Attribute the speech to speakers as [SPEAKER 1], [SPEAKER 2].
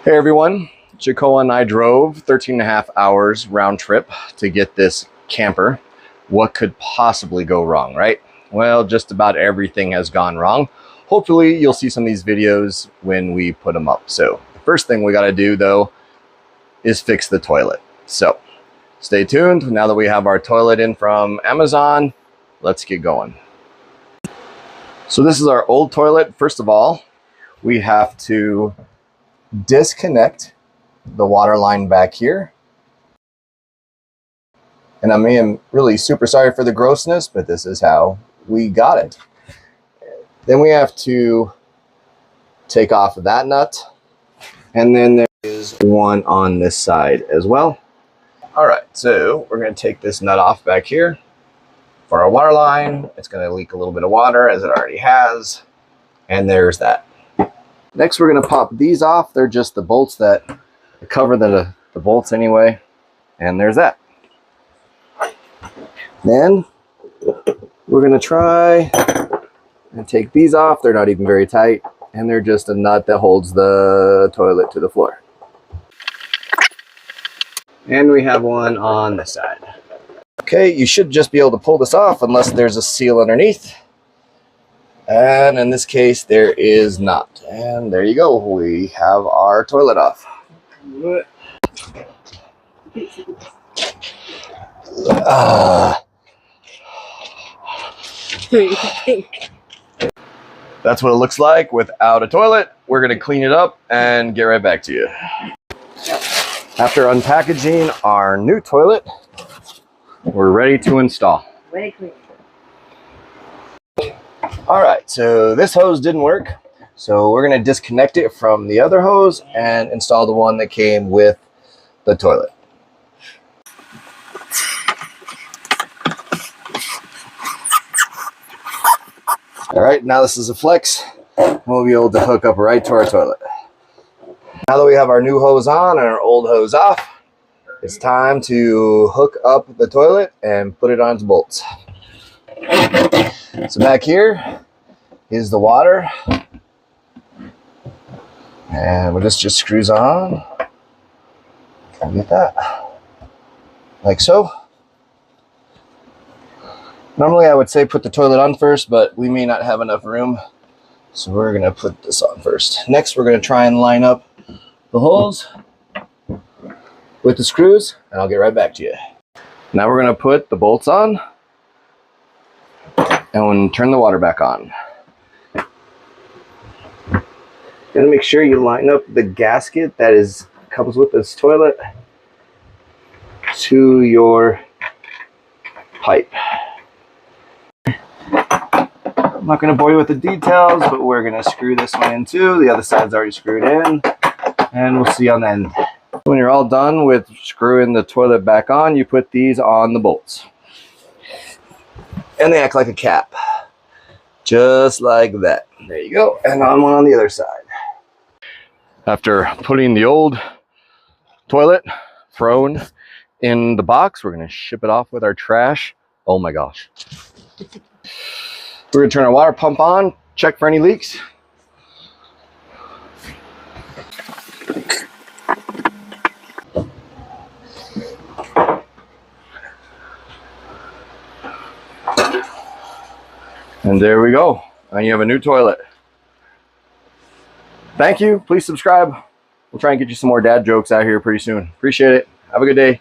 [SPEAKER 1] Hey everyone, Jacoa and I drove 13 and a half hours round trip to get this camper. What could possibly go wrong, right? Well, just about everything has gone wrong. Hopefully you'll see some of these videos when we put them up. So the first thing we got to do though is fix the toilet. So stay tuned. Now that we have our toilet in from Amazon, let's get going. So this is our old toilet. First of all, we have to disconnect the water line back here. And I am really super sorry for the grossness, but this is how we got it. Then we have to take off that nut. And then there is one on this side as well. All right, so we're going to take this nut off back here for our water line. It's going to leak a little bit of water as it already has. And there's that. Next, we're going to pop these off. They're just the bolts that cover the bolts anyway. And there's that. Then we're going to try and take these off. They're not even very tight. And they're just a nut that holds the toilet to the floor. And we have one on this side. Okay, you should just be able to pull this off unless there's a seal underneath. And in this case, there is not. And there you go. We have our toilet off. That's what it looks like without a toilet. We're going to clean it up and get right back to you. After unpackaging our new toilet, we're ready to install.
[SPEAKER 2] Way clean.
[SPEAKER 1] All right, so this hose didn't work. So we're going to disconnect it from the other hose and install the one that came with the toilet. All right, now this is a flex. We'll be able to hook up right to our toilet. Now that we have our new hose on and our old hose off, it's time to hook up the toilet and put it on its bolts. So back here is the water. And when this just screws on, and get that, like so. Normally I would say put the toilet on first, but we may not have enough room. So we're gonna put this on first. Next, we're gonna try and line up the holes with the screws, and I'll get right back to you. Now we're gonna put the bolts on and turn the water back on. Gotta make sure you line up the gasket that comes with this toilet to your pipe. I'm not going to bore you with the details, but we're going to screw this one in too. The other side's already screwed in, and we'll see on the end. When you're all done with screwing the toilet back on, you put these on the bolts. And they act like a cap. Just like that. There you go. And on one on the other side. After putting the old toilet thrown in the box, we're going to ship it off with our trash. Oh my gosh. We're going to turn our water pump on, check for any leaks. And there we go. And you have a new toilet. Thank you. Please subscribe. We'll try and get you some more dad jokes out here pretty soon. Appreciate it. Have a good day.